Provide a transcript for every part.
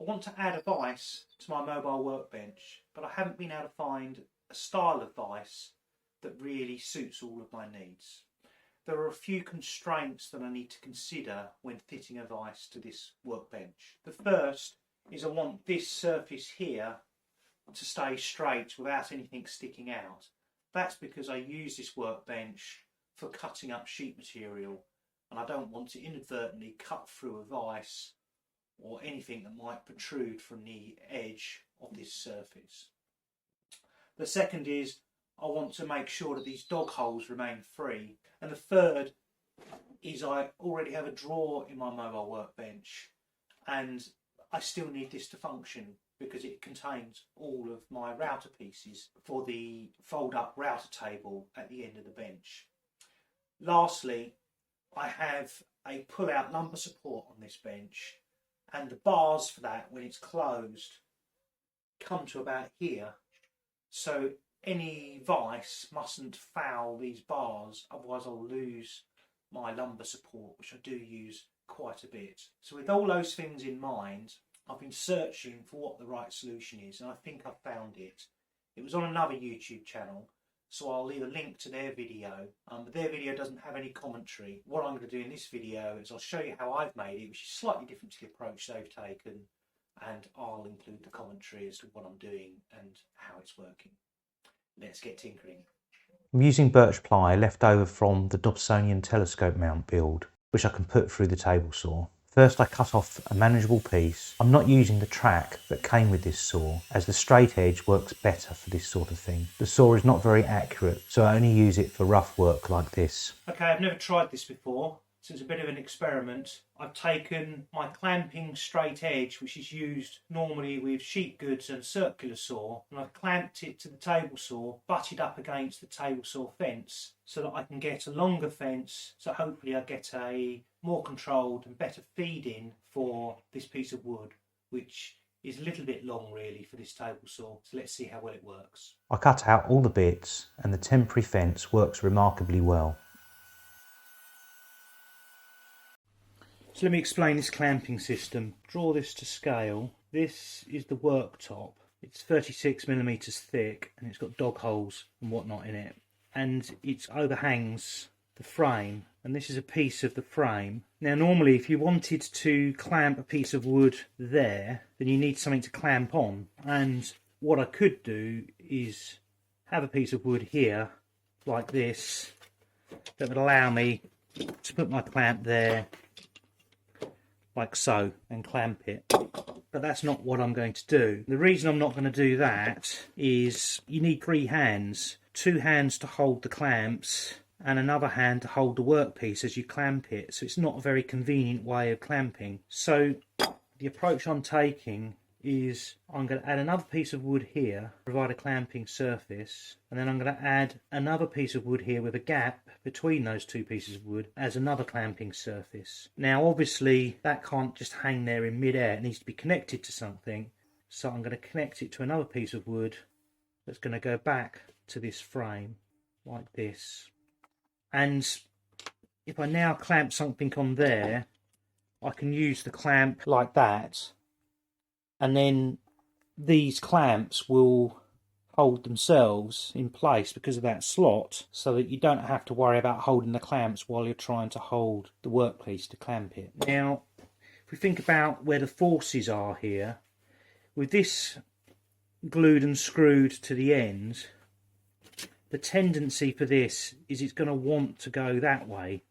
I want to add a vise to my mobile workbench, but I haven't been able to find a style of vise that really suits all of my needs. There are a few constraints that I need to consider when fitting a vise to this workbench. The first is I want this surface here to stay straight without anything sticking out. That's because I use this workbench for cutting up sheet material, and I don't want to inadvertently cut through a vise or anything that might protrude from the edge of this surface. The second is I want to make sure that these dog holes remain free. And the third is I already have a drawer in my mobile workbench, and I still need this to function because it contains all of my router pieces for the fold up router table at the end of the bench. Lastly, I have a pull out lumbar support on this bench, and the bars for that, when it's closed, come to about here. So any vise mustn't foul these bars, otherwise I'll lose my lumbar support, which I do use quite a bit. So with all those things in mind, I've been searching for what the right solution is, and I think I've found it. It was on another YouTube channel, so I'll leave a link to their video, but their video doesn't have any commentary. What I'm going to do in this video is I'll show you how I've made it, which is slightly different to the approach they've taken, and I'll include the commentary as to what I'm doing and how it's working. Let's get tinkering. I'm using birch ply left over from the Dobsonian telescope mount build, which I can put through the table saw. First I cut off a manageable piece. I'm not using the track that came with this saw, as the straight edge works better for this sort of thing. The saw is not very accurate, so I only use it for rough work like this. Okay, I've never tried this before, so it's a bit of an experiment. I've taken my clamping straight edge, which is used normally with sheet goods and circular saw, and I've clamped it to the table saw, butted up against the table saw fence, so that I can get a longer fence, so hopefully I get a more controlled and better feed-in for this piece of wood, which is a little bit long really for this table saw. So let's see how well it works. I cut out all the bits, and the temporary fence works remarkably well. So let me explain this clamping system. Draw this to scale. This is the worktop. It's 36mm thick, and it's got dog holes and whatnot in it, and it overhangs the frame, and this is a piece of the frame. Now normally if you wanted to clamp a piece of wood there, then you need something to clamp on, and what I could do is have a piece of wood here like this that would allow me to put my clamp there like so and clamp it, but that's not what I'm going to do. The reason I'm not going to do that is you need 3 hands, 2 hands to hold the clamps and another hand to hold the workpiece as you clamp it, so it's not a very convenient way of clamping. So the approach I'm taking is I'm going to add another piece of wood here, provide a clamping surface, and then I'm going to add another piece of wood here with a gap between those 2 pieces of wood as another clamping surface. Now obviously that can't just hang there in mid-air, it needs to be connected to something, so I'm going to connect it to another piece of wood that's going to go back to this frame like this. And if I now clamp something on there, I can use the clamp like that, and then these clamps will hold themselves in place because of that slot, so that you don't have to worry about holding the clamps while you're trying to hold the workpiece to clamp it. Now if we think about where the forces are here, with this glued and screwed to the end, the tendency for this is it's going to want to go that way.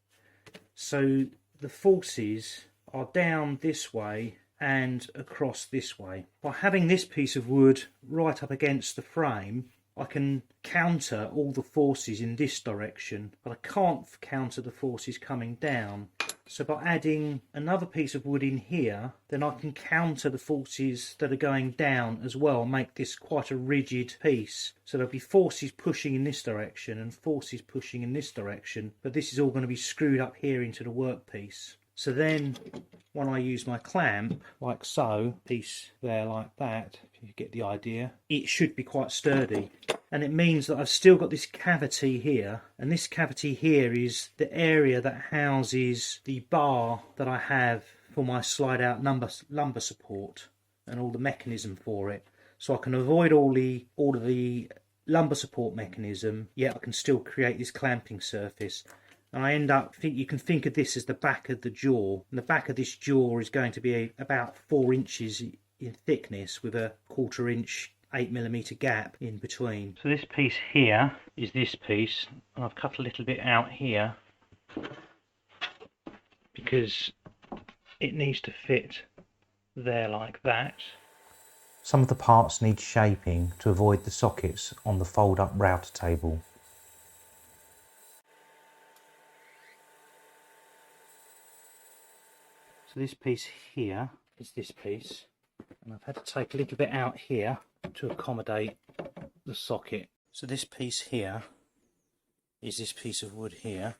So the forces are down this way and across this way. By having this piece of wood right up against the frame, I can counter all the forces in this direction, but I can't counter the forces coming down. So by adding another piece of wood in here, then I can counter the forces that are going down as well, make this quite a rigid piece. So there'll be forces pushing in this direction and forces pushing in this direction, but this is all going to be screwed up here into the workpiece. So then when I use my clamp, like so, piece there like that, if you get the idea, it should be quite sturdy. And it means that I've still got this cavity here, and this cavity here is the area that houses the bar that I have for my slide out lumbar support. and all the mechanism for it, so I can avoid all of the lumbar support mechanism, yet I can still create this clamping surface. And I end up, you can think of this as the back of the jaw, and the back of this jaw is going to be about 4 inches in thickness with a 1/4 inch 8mm gap in between. So this piece here is this piece, and I've cut a little bit out here because it needs to fit there like that. Some of the parts need shaping to avoid the sockets on the fold-up router table. So this piece here is this piece, and I've had to take a little bit out here to accommodate the socket. So this piece here is this piece of wood here.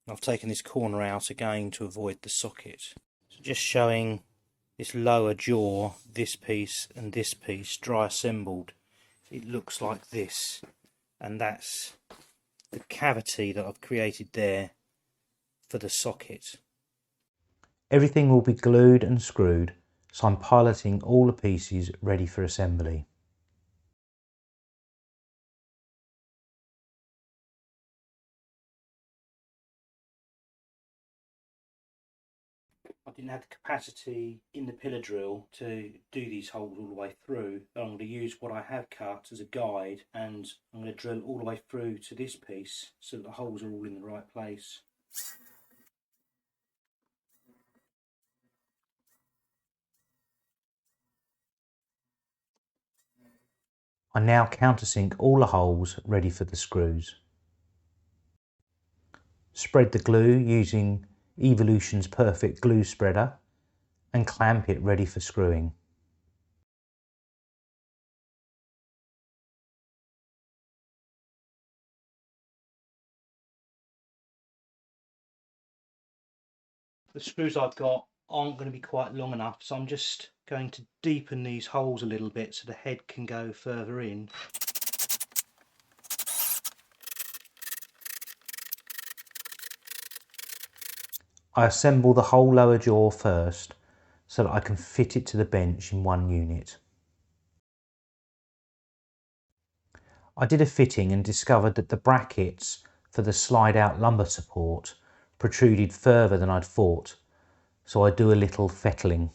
I've taken this corner out again to avoid the socket. So just showing this lower jaw, this piece and this piece dry assembled, it looks like this, and that's the cavity that I've created there for the socket. Everything will be glued and screwed, so I'm piloting all the pieces ready for assembly. I didn't have the capacity in the pillar drill to do these holes all the way through, but I'm going to use what I have cut as a guide, and I'm going to drill all the way through to this piece so that the holes are all in the right place. I now countersink all the holes ready for the screws. Spread the glue using Evolution's Perfect Glue Spreader and clamp it ready for screwing. The screws I've got aren't going to be quite long enough, so I'm just going to deepen these holes a little bit so the head can go further in. I assemble the whole lower jaw first so that I can fit it to the bench in one unit. I did a fitting and discovered that the brackets for the slide out lumbar support protruded further than I'd thought, so I do a little fettling.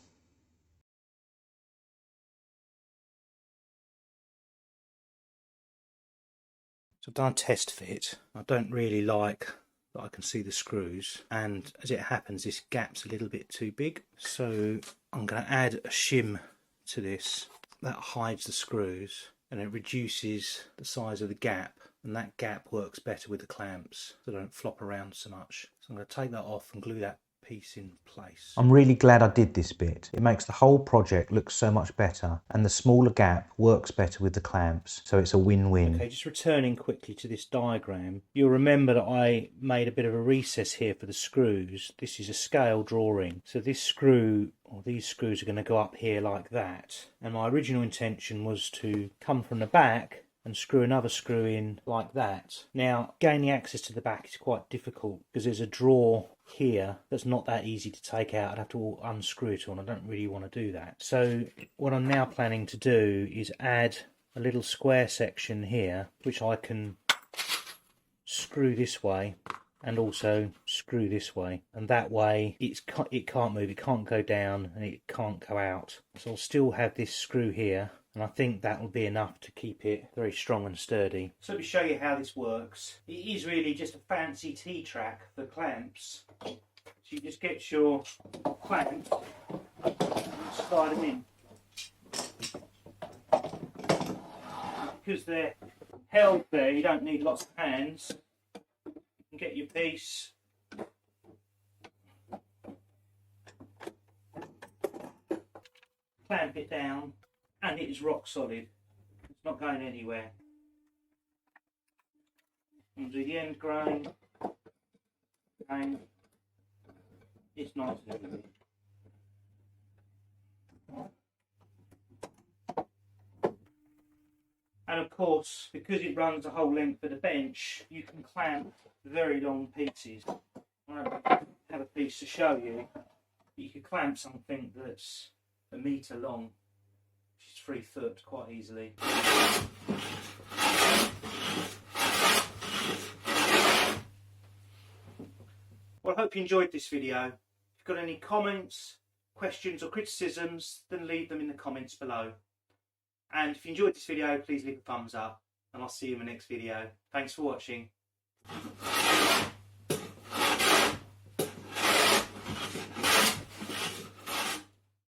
So I've done a test fit. I don't really like that I can see the screws, and as it happens this gap's a little bit too big, so I'm going to add a shim to this that hides the screws, and it reduces the size of the gap, and that gap works better with the clamps so they don't flop around so much. So I'm going to take that off and glue that piece in place. I'm really glad I did this bit. It makes the whole project look so much better, and the smaller gap works better with the clamps, so it's a win-win. Okay, just returning quickly to this diagram, you'll remember that I made a bit of a recess here for the screws. This is a scale drawing, so this screw, or these screws, are going to go up here like that, and my original intention was to come from the back and screw another screw in like that. Now, gaining access to the back is quite difficult because there's a drawer here that's not that easy to take out. I'd have to unscrew it all, and I don't really want to do that. So what I'm now planning to do is add a little square section here, which I can screw this way and also screw this way, and that way it can't move, it can't go down, and it can't go out. So I'll still have this screw here, and I think that will be enough to keep it very strong and sturdy. So let me show you how this works. It is really just a fancy T-track for clamps. So you just get your clamps and slide them in. Because they're held there, you don't need lots of hands. You can get your piece, clamp it down, and it is rock solid. It's not going anywhere. And do the end grain, and it's nice and easy. And of course, because it runs the whole length of the bench, you can clamp very long pieces. I don't have a piece to show you, but you can clamp something that's 1 metre long, which is 3 foot quite easily. Well, I hope you enjoyed this video. If you've got any comments, questions or criticisms, then leave them in the comments below. And if you enjoyed this video, please leave a thumbs up, and I'll see you in the next video. Thanks for watching.